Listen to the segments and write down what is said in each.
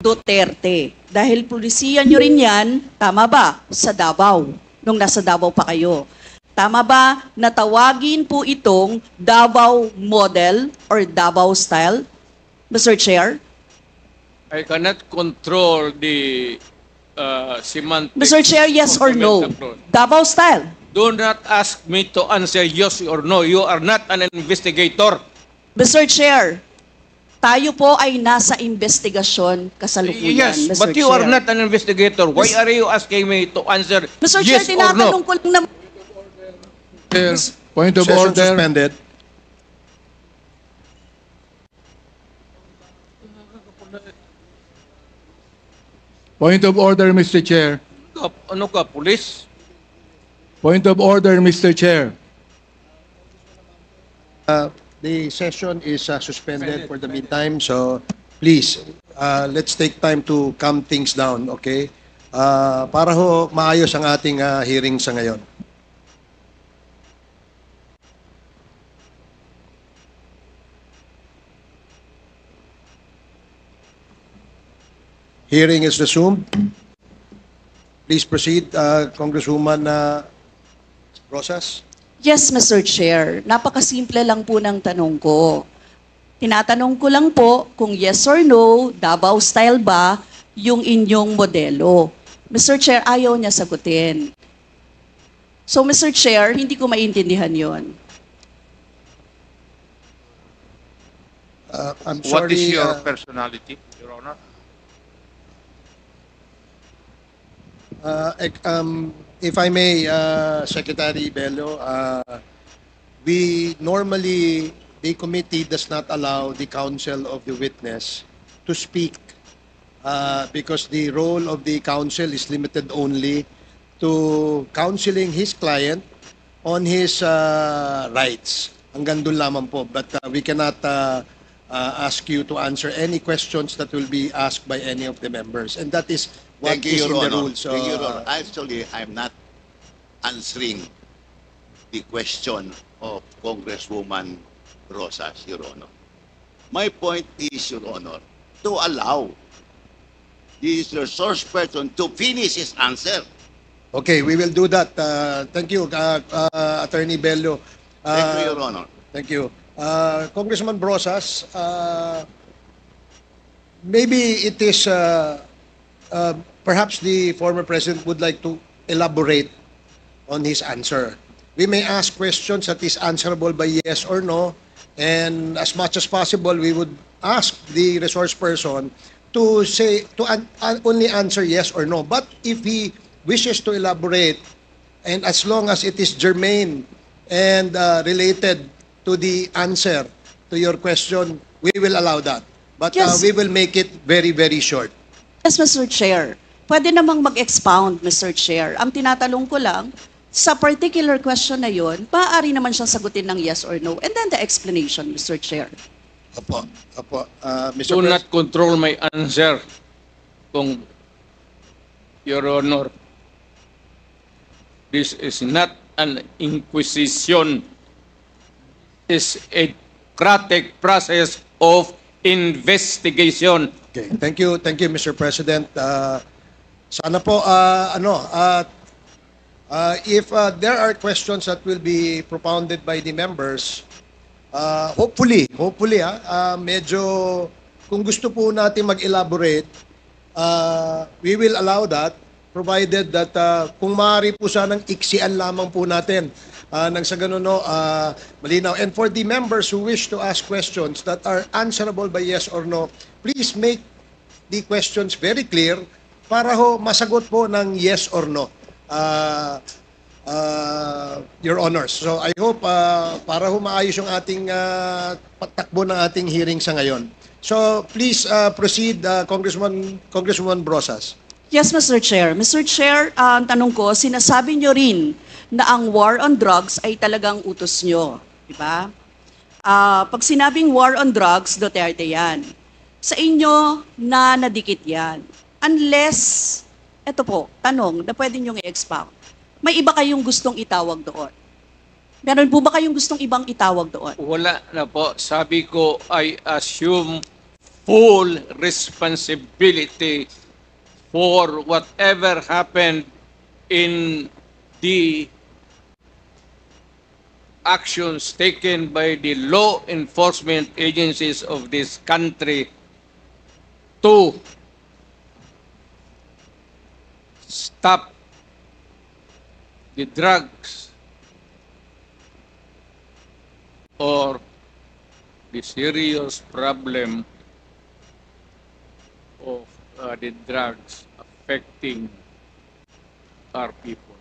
Duterte. Dahil pulisiya nyo rin yan, tama ba? Sa Davao, nung nasa Davao pa kayo. Tama ba na tawagin po itong Davao model or Davao style, Mr. Chair? I cannot control the semantics. Mr. Chair, yes or no? Davao style. Do not ask me to answer yes or no. You are not an investigator. Mr. Chair, tayo po ay nasa investigasyon kasalukuyan, Yes, Mr. but you Chair. are not an investigator. Why are you asking me to answer Mr. yes Chair, or tinatanong no? ko lang na... Chair, point of Session order. suspended. Point of order, Mr. Chair. Ano ka, police? Point of order, Mr. Chair. The session is suspended for the meantime, so please, let's take time to calm things down, okay? Para ho maayos ang ating hearing sa ngayon. Hearing is resumed. Please proceed, Congresswoman Rosas. Yes, Mr. Chair. Napakasimple lang po ng tanong ko. Tinatanong ko lang po kung yes or no, Davao style ba yung inyong modelo. Mr. Chair, ayaw niya sagutin. So, Mr. Chair, hindi ko maintindihan yon. I'm What sorry. is your personality, Your Honor? If I may, Secretary Bello, we normally, the committee does not allow the counsel of the witness to speak because the role of the counsel is limited only to counseling his client on his rights. Hanggang doon lamang po. But we cannot ask you to answer any questions that will be asked by any of the members. And that is what Thank you, is in Your the Honor. rules. Thank you, Your Honor. Actually, I'm not answering the question of Congresswoman Rosas, Your Honor. My point is, Your Honor, to allow this resource person to finish his answer. Okay, we will do that. Thank you, Attorney Bello. Thank you, Your Honor. Thank you. Congressman Brosas, maybe it is perhaps the former president would like to elaborate on his answer. We may ask questions that is answerable by yes or no, and as much as possible, we would ask the resource person to say only answer yes or no. But if he wishes to elaborate, and as long as it is germane and related to the answer to your question, we will allow that. But Yes. we will make it very, very short. Yes, Mr. Chair. Pwede namang mag-expound, Mr. Chair. Ang tinatanong ko lang, sa particular question na yon, maaari naman siyang sagutin ng yes or no. And then the explanation, Mr. Chair. Apo, apo. Mr. Do not control my answer, kung Your Honor. This is not an inquisition. It's a democratic process of investigation. Okay, thank you, Mr. President. Sana po, if there are questions that will be propounded by the members, hopefully, medyo kung gusto po natin mag-elaborate, we will allow that, provided that kung maaari po sanang iksian lamang po natin nang sa ganun, malinaw. And for the members who wish to ask questions that are answerable by yes or no, please make the questions very clear para ho masagot po ng yes or no, Your Honors. So I hope para ho maayos yung ating patakbo ng ating hearing sa ngayon. So please proceed, Congresswoman Brosas. Yes, Mr. Chair. Mr. Chair, ang tanong ko, sinasabi nyo rin na ang war on drugs ay talagang utos nyo. Diba? Pag sinabing war on drugs, Duterte yan. Sa inyo na nadikit yan. Unless, eto po, tanong na pwede nyo i-expound. May iba kayong gustong itawag doon? Meron po ba kayong gustong ibang itawag doon? Wala na po. Sabi ko, I assume full responsibility for whatever happened in the actions taken by the law enforcement agencies of this country to stop the drugs or the serious problem of the drugs affecting our people.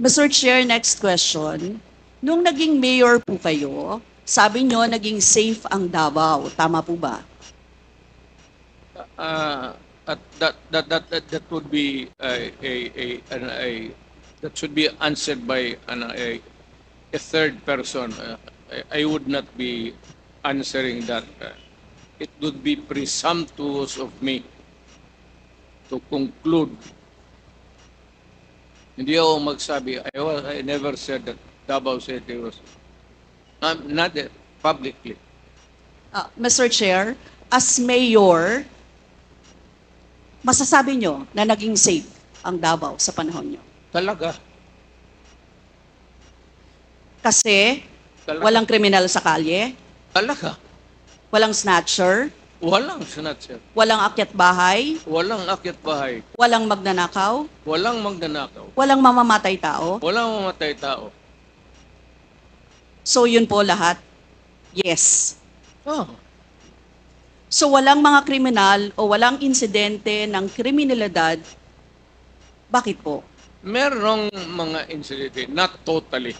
Mr. Chair, next question. Nung naging mayor po kayo, sabi nyo naging safe ang Davao. Tama po ba? That would be that should be answered by a third person. I would not be answering that. It would be presumptuous of me to conclude. Hindi ako magsabi. I never said that Davao City was not publicly. Mr. Chair, as mayor, masasabi nyo na naging safe ang Davao sa panahon nyo? Talaga. Kasi Talaga. walang kriminal sa kalye, Talaga. walang snatcher, Walang snatcher. walang akyat bahay, Walang akyat bahay. walang magnanakaw, Walang magnanakaw. walang mamamatay tao. Walang mamatay tao. So yun po lahat, yes. Oh. So walang mga kriminal o walang insidente ng kriminalidad, bakit po? Merong mga incident, not totally.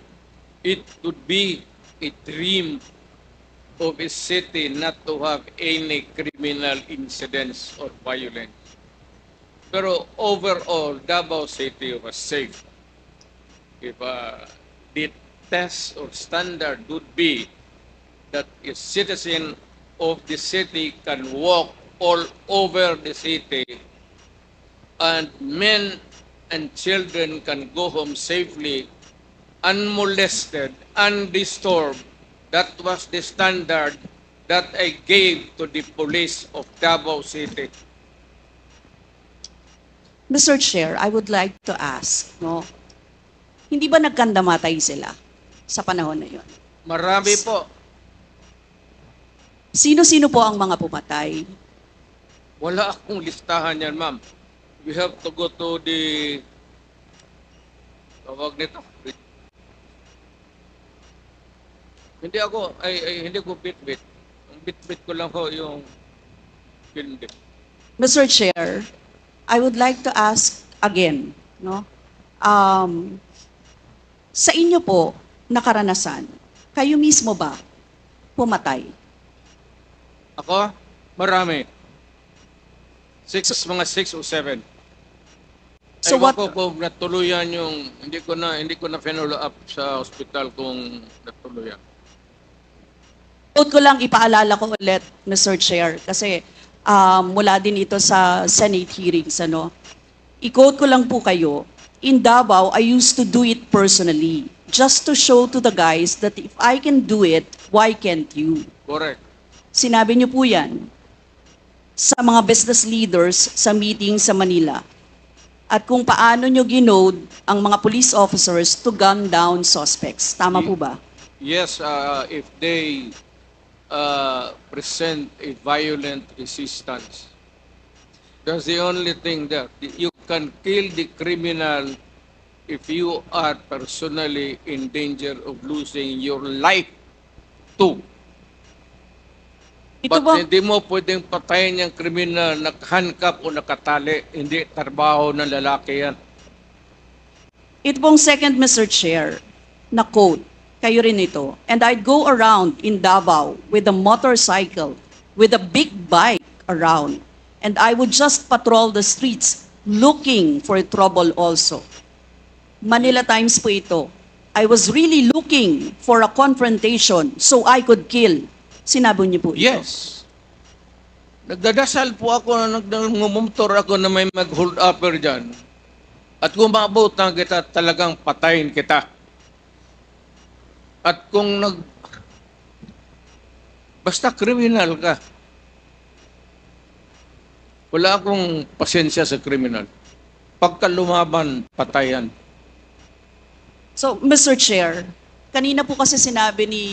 It would be a dream of a city not to have any criminal incidents or violence. Pero overall, Davao City was safe. If the test or standard would be that a citizen of the city can walk all over the city and men and children can go home safely, unmolested, undisturbed. That was the standard that I gave to the police of Davao City. Mr. Chair, I would like to ask, no? Hindi ba nagkandamatay sila sa panahon na yun? Marami po. Sino-sino po ang mga pumatay? Wala akong listahan yan, ma'am. We have to go to the... Tawag nito. Hindi ko bit-bit. Ang bit-bit ko lang ho yung hindi. Mr. Chair, I would like to ask again, no? Sa inyo po na karanasan, kayo mismo ba pumatay? Ako? Marami. Mga 6 o 7. So Ewan what- ko kung natuluyan yung, hindi ko na follow up sa hospital kung natuluyan. Quote ko lang, ipaalala ko ulit, Mr. Chair, kasi mula din ito sa Senate hearings, ano? I-quote ko lang po kayo, in Davao, I used to do it personally, just to show to the guys that if I can do it, why can't you? Correct. Sinabi niyo po yan sa mga business leaders sa meeting sa Manila. At kung paano niyo ginode ang mga police officers to gun down suspects. Tama po ba? Yes, if they present a violent resistance. That's the only thing that you can kill the criminal if you are personally in danger of losing your life too. Ito But ba? hindi mo pwedeng patayin yung kriminal nakahandcuff o nakatali. Hindi trabaho ng lalaki yan. Ito pong second, Mr. Chair, na quote, kayo rin ito. And I'd go around in Davao with a motorcycle, with a big bike around, and I would just patrol the streets looking for trouble also. Manila Times po ito. I was really looking for a confrontation so I could kill. Sinabi niyo po ito. Yes. Nagdadasal po ako na nagmumotor ako na may mag-hold upper dyan. At kung maabutan kita, talagang patayin kita. At kung Basta kriminal ka. Wala akong pasensya sa kriminal. Pagka lumaban, patayan. So, Mr. Chair, kanina po kasi sinabi ni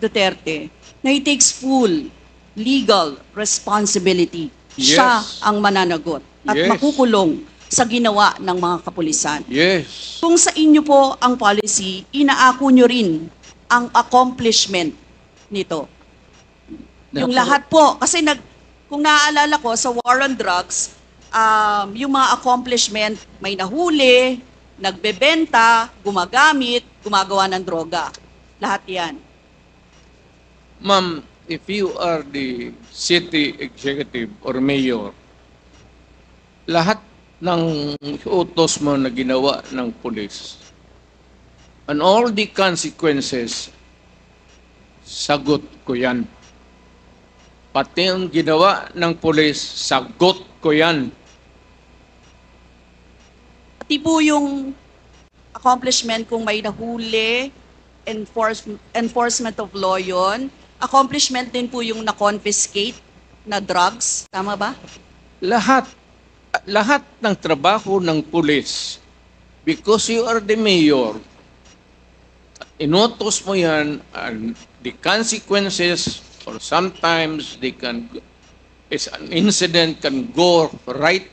Duterte na he takes full legal responsibility. Yes. Siya ang mananagot at Yes. makukulong sa ginawa ng mga kapulisan. Yes. Kung sa inyo po ang policy, inaako nyo rin ang accomplishment nito. Yung lahat po, kasi kung naaalala ko sa war on drugs, yung mga accomplishment, may nahuli, nagbebenta, gumagamit, gumagawa ng droga. Lahat yan. Ma'am, if you are the city executive or mayor, lahat ng utos mo na ginawa ng pulis, and all the consequences, sagot ko yan. Pati yung ginawa ng pulis, sagot ko yan. Pati po yung accomplishment kung may nahuli, enforcement of law yun. Accomplishment din po yung na-confiscate na drugs. Tama ba? Lahat ng trabaho ng pulis, because you are the mayor, inutos mo yan, and the consequences, or sometimes an incident can go right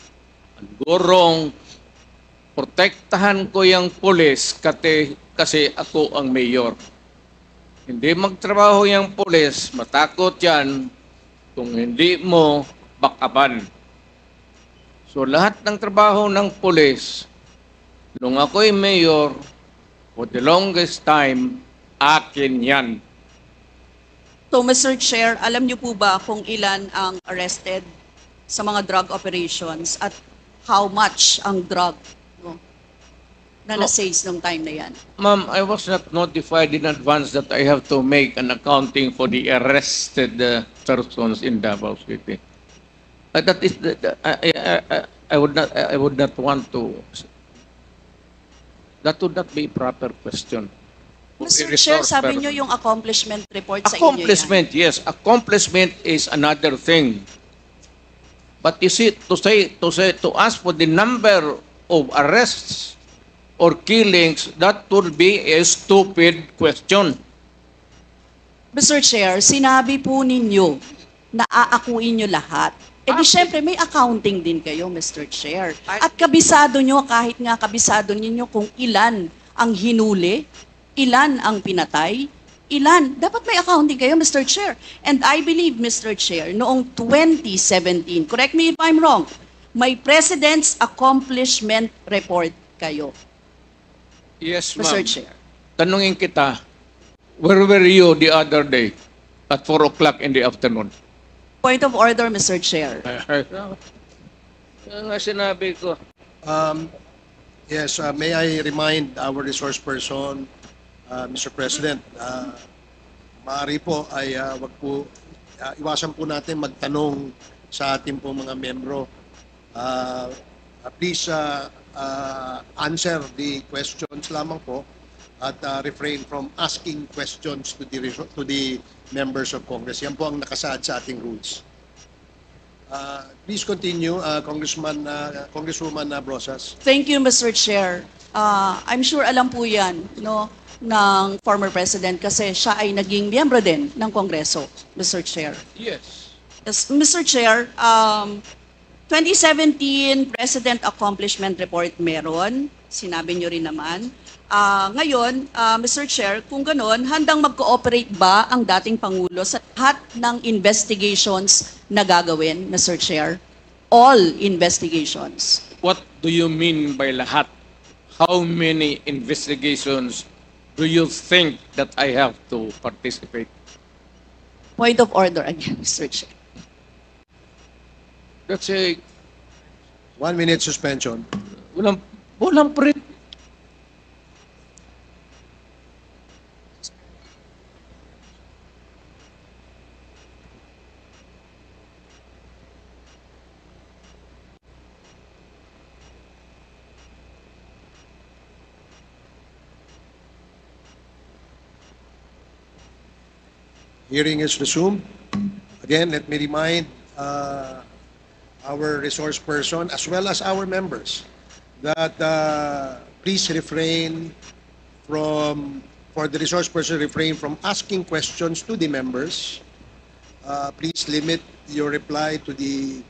and go wrong. Protektahan ko yung pulis kasi ako ang mayor. Hindi magtrabaho yung pulis, matakot yan kung hindi mo bakaban. So lahat ng trabaho ng pulis, nung ako'y mayor, for the longest time, akin yan. So, Mr. Chair, alam niyo po ba kung ilan ang arrested sa mga drug operations at how much ang drug na na-seize nung time na yan? Ma'am, I was not notified in advance that I have to make an accounting for the arrested persons in Davao City. That is, I would not want to. That would not be a proper question. Mr. Chair, sabi niyo yung accomplishment report sa inyo yan. Accomplishment, yes. Accomplishment is another thing. But you see, to ask for the number of arrests or killings, that would be a stupid question. Mr. Chair, sinabi po ninyo na aakuin nyo lahat. E di syempre may accounting din kayo, Mr. Chair. At kabisado nyo, kahit nga kabisado ninyo kung ilan ang hinuli, ilan ang pinatay, ilan. Dapat may accounting kayo, Mr. Chair. And I believe, Mr. Chair, noong 2017, correct me if I'm wrong, may President's Accomplishment Report kayo, Yes, Mr. ma'am. Chair. Tanungin kita, where were you the other day at 4 o'clock in the afternoon? Point of order, Mr. Chair. Yung nga sinabi ko. Yes, may I remind our resource person, Mr. President, maaari po ay wag po, iwasan po natin magtanong sa ating po mga membro. Please answer the questions lamang po at refrain from asking questions to the members of Congress. Yan po ang nakasaad sa ating rules. Please continue, Congresswoman Brosas. Thank you, Mr. Chair. I'm sure alam po yan, no, ng former President kasi siya ay naging miyembro din ng Kongreso, Mr. Chair. Yes. Yes, Mr. Chair, 2017 President Accomplishment Report meron, sinabi nyo rin naman. Ngayon, Mr. Chair, kung ganon, handang mag-cooperate ba ang dating Pangulo sa lahat ng investigations na gagawin, Mr. Chair? All investigations. What do you mean by lahat? How many investigations do you think that I have to participate? Point of order again, Mr. Chair. That's a 1 minute suspension. walang pre Hearing is resumed. Again, let me remind our resource person as well as our members that please refrain for the resource person, refrain from asking questions to the members. Please limit your reply to the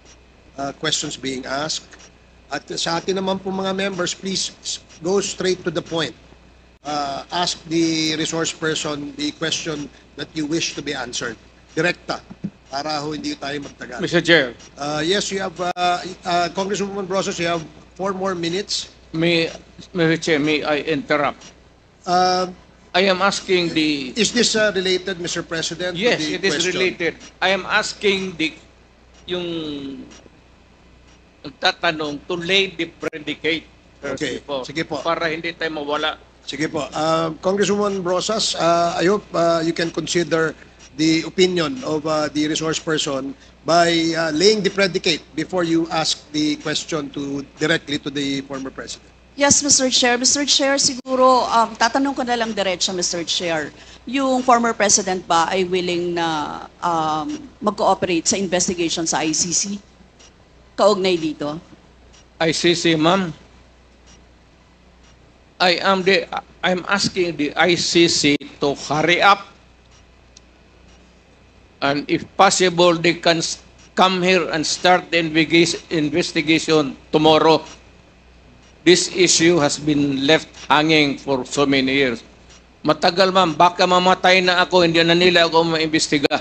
questions being asked. At sa atin naman po mga members, please go straight to the point. Ask the resource person the question that you wish to be answered. Direkta, para ho hindi tayo magtagal. Mr. Chair, Yes, you have, Congresswoman Brosas, you have 4 more minutes. Mr. Chair, may I interrupt? I am asking the... Is this related, Mr. President? Yes, to the it is question? related. I am asking yung nagtatanong to lay the predicate. Okay, sige po. Para hindi tayo mawala. Sige po. Congresswoman Brosas, I hope you can consider the opinion of the resource person by laying the predicate before you ask the question directly to the former president. Yes, Mr. Chair. Mr. Chair, siguro, tatanong ko na lang diretso, Mr. Chair. Yung former president ba ay willing na mag-cooperate sa investigation sa ICC? Kaugnay dito? ICC, ma'am. I'm asking the ICC to hurry up, and if possible, they can come here and start the investigation tomorrow. This issue has been left hanging for so many years. Matagal, ma'am. Baka mamatay na ako, hindi na nila ako maimbestiga.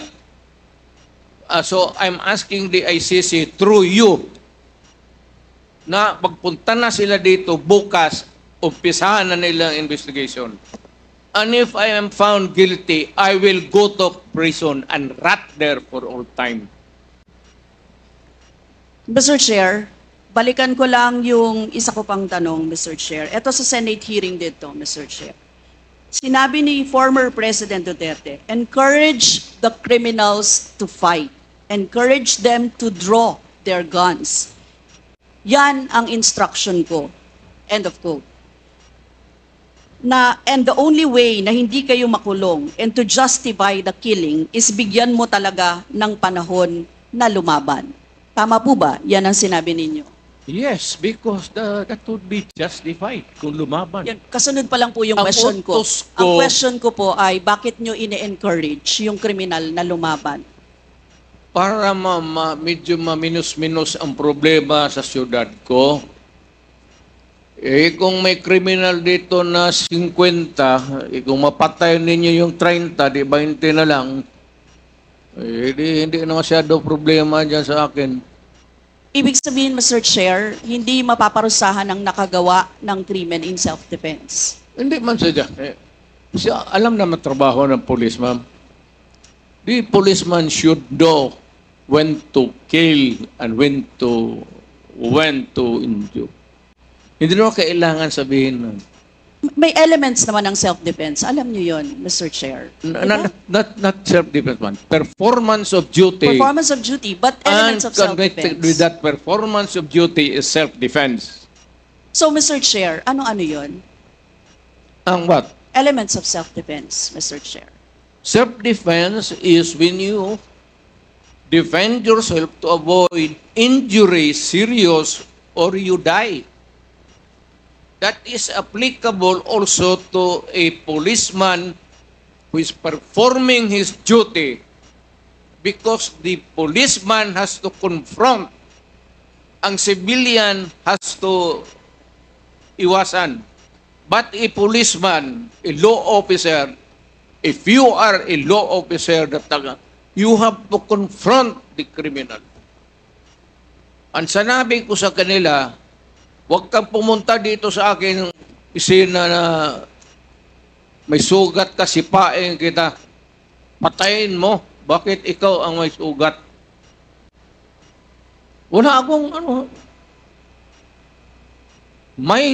So I'm asking the ICC through you na pagpunta na sila dito bukas, umpisahan na nila ang investigation. And if I am found guilty, I will go to prison and rot there for all time. Mr. Chair, balikan ko lang yung isa ko pang tanong, Mr. Chair. Ito sa Senate hearing dito, Mr. Chair. Sinabi ni former President Duterte, encourage the criminals to fight. Encourage them to draw their guns. Yan ang instruction ko. End of quote. And the only way na hindi kayo makulong and to justify the killing is bigyan mo talaga ng panahon na lumaban. Tama po ba? Yan ang sinabi ninyo. Yes, because that would be justified kung lumaban. Yan, kasunod pa lang po yung Ang question ko. utos ko- Ang question ko po ay bakit nyo ine-encourage yung kriminal na lumaban? Para medyo maminus-minus ang problema sa syudad ko. Kung may criminal dito na 50, kung mapatay ninyo yung 30, di 20 na lang, hindi na masyado problema dyan sa akin. Ibig sabihin, Mr. Chair, hindi mapaparusahan ang nakagawa ng krimen in self-defense. Hindi man sadya. Siya, alam naman trabaho ng police, ma'am. The policeman should know when to kill and when to injure. Hindi naman kailangan sabihin nun. May elements naman ng self-defense. Alam niyo yon, Mr. Chair. Not self-defense, man. Performance of duty. Performance of duty, but elements of Connected with self-defense. that performance of duty is self-defense. So, Mr. Chair, ano-ano yon? Ang what? Elements of self-defense, Mr. Chair. Self-defense is when you defend yourself to avoid injury, serious, or you die. That is applicable also to a policeman who is performing his duty because the policeman has to confront, ang civilian has to iwasan. But a policeman, a law officer, if you are a law officer, you have to confront the criminal. Ang sanabi ko sa kanila, huwag kang pumunta dito sa akin isina na may sugat ka, sipain kita. Patayin mo. Bakit ikaw ang may sugat? Wala akong My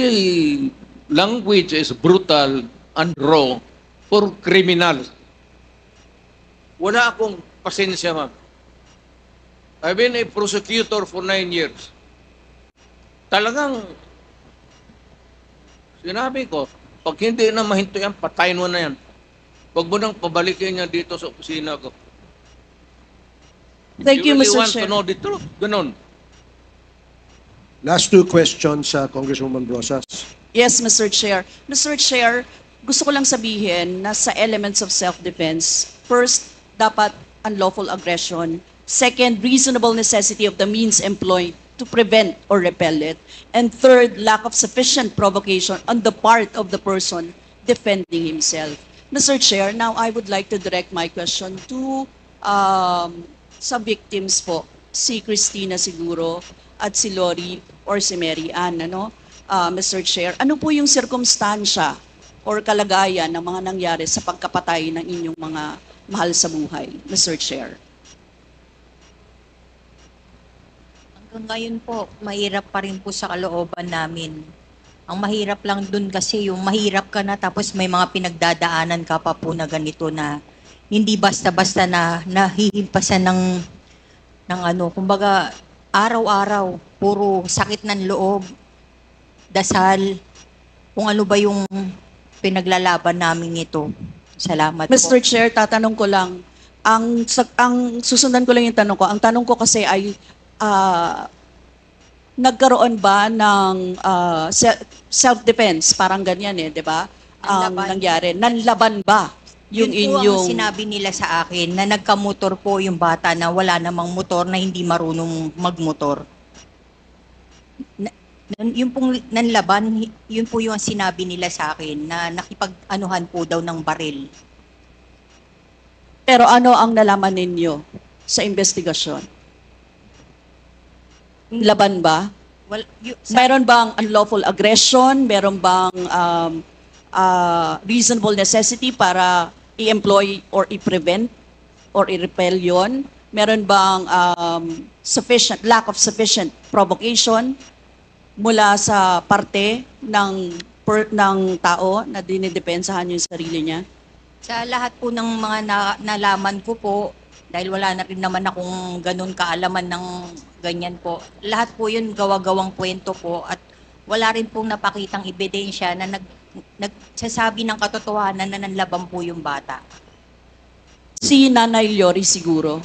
language is brutal and raw for criminals. Wala akong pasensya, ma'am. I've been a prosecutor for 9 years. Talagang, sinabi ko, pag hindi na mahinto yan, patayin mo na yan. Huwag mo nang pabalikin niya dito sa opisina ko. Thank you, really Mr. want Chair. to know the truth. Ganon. Last two questions, Congresswoman Rosas. Yes, Mr. Chair. Mr. Chair, gusto ko lang sabihin na sa elements of self-defense, first, dapat unlawful aggression. Second, reasonable necessity of the means employed to prevent or repel it. And third, lack of sufficient provocation on the part of the person defending himself. Mr. Chair, now I would like to direct my question to sa victims po, si Christina siguro at si Lori or si Mary Ann, ano? Mr. Chair, ano po yung sirkumstansya or kalagayan ng mga nangyari sa pagkapatay ng inyong mga mahal sa buhay, Mr. Chair? Hanggang ngayon po, mahirap pa rin po sa kalooban namin. Ang mahirap lang dun kasi yung mahirap ka na tapos may mga pinagdadaanan ka pa po na ganito na hindi basta-basta na nahihimpasan ng ano, kumbaga araw-araw, puro sakit ng loob, dasal, kung ano ba yung pinaglalaban namin ito. Salamat po. Mr. Chair, tatanong ko lang, ang susundan ko lang yung tanong ko. Ang tanong ko kasi ay, nagkaroon ba ng self-defense? Parang ganyan eh, di ba? Ang Nanlaban. nangyari. Nanlaban ba yung Yun po inyong... ang sinabi nila sa akin na nagkamotor po yung bata na wala namang motor na hindi marunong magmotor. Yung pong nanlaban, yun po yung sinabi nila sa akin na nakipag-anuhan po daw ng baril. Pero ano ang nalaman ninyo sa investigasyon? Laban ba? Well, Meron bang unlawful aggression? Meron bang reasonable necessity para i-employ or i-prevent or i-repel yun? Meron bang lack of sufficient provocation mula sa parte ng tao na dinidepensahan yung sarili niya? sa lahat po ng mga nalaman ko po, dahil wala na rin naman akong ganun kaalaman ng ganyan po, lahat po yun gawa-gawang kwento po at wala rin pong napakitang ebidensya na nagsasabi ng katotohanan na nanlaban po yung bata. Si Nanay Lori siguro.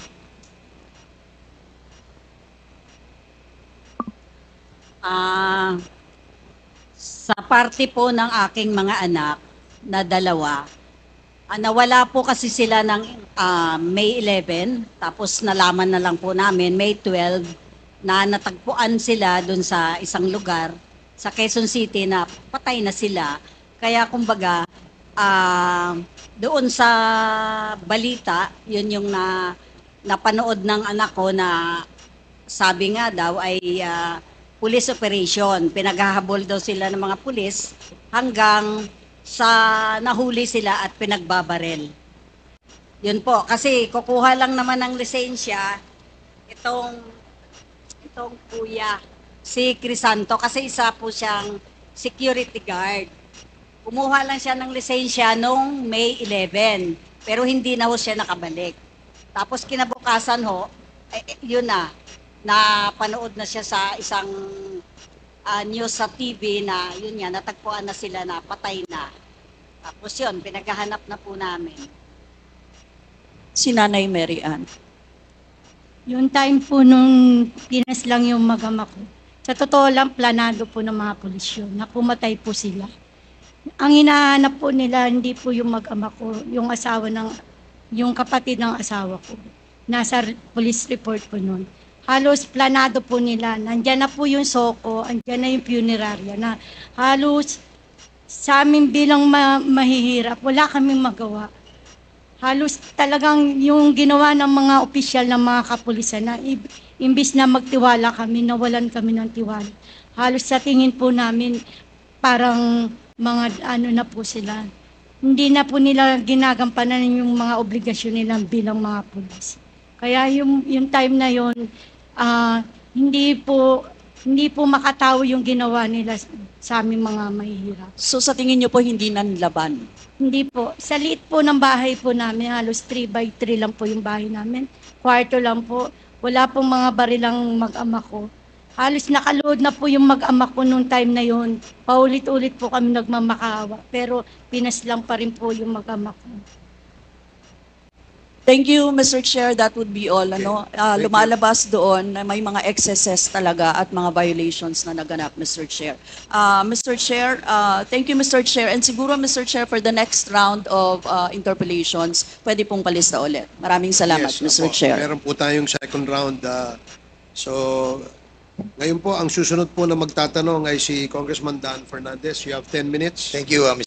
Sa parte po ng aking mga anak na dalawa, nawala po kasi sila ng May 11, tapos nalaman na lang po namin May 12 na natagpuan sila dun sa isang lugar sa Quezon City na patay na sila. Kaya kumbaga, doon sa balita, yun yung napanood ng anak ko na sabi nga daw ay police operation. Pinaghahabol daw sila ng mga pulis hanggang sa nahuli sila at pinagbabarel. Yun po, kasi kukuha lang naman ng lisensya itong kuya, si Crisanto, kasi isa po siyang security guard. Kumuha lang siya ng lisensya noong May 11, pero hindi na ho siya nakabalik. Tapos kinabukasan ho, yun na panood na siya sa isang news sa TV na yun nga, natagpuan na sila na patay na. Tapos yun, pinaghahanap na po namin. Si Nanay Mary Ann. Yung time po nung pinas lang yung mag-ama ko. Sa totoo lang, planado po ng mga pulis yun, na pumatay po sila. Ang hinahanap po nila, hindi po yung mag-ama ko, yung kapatid ng asawa ko. Nasa police report po nun. Halos planado po nila. Nandyan na po yung soko, andyan na yung funeraria na halos sa amin bilang mahihirap, wala kaming magawa. Halos talagang yung ginawa ng mga opisyal ng mga kapulisan na imbis na magtiwala kami, nawalan kami ng tiwala. Halos sa tingin po namin parang mga ano na po sila. Hindi na po nila ginagampanan yung mga obligasyon nila bilang mga pulis. Kaya yung time na yon hindi po makatao yung ginawa nila sa aming mga mahihirap. So sa tingin niyo po hindi nanlaban? Hindi po. Sa liit po ng bahay po namin, halos 3x3 lang po yung bahay namin. Kwarto lang po. Wala pong mga barilang mag-ama ko. Halos nakaload na po yung mag-ama ko nung time na yun. Paulit-ulit po kami nagmamakaawa. Pero pinas lang pa rin po yung mag-ama ko. Thank you, Mr. Chair. That would be all. Ano? Thank you. Lumalabas doon na may mga excesses talaga at mga violations na naganap, Mr. Chair. Mr. Chair, thank you, Mr. Chair. And siguro, Mr. Chair, for the next round of interpellations, pwede pong palista ulit. Maraming salamat, Yes, Mr. opo. Chair. Meron po tayong second round. So, ngayon po, ang susunod po na magtatanong ay si Congressman Dan Fernandez. You have 10 minutes. Thank you, Mr.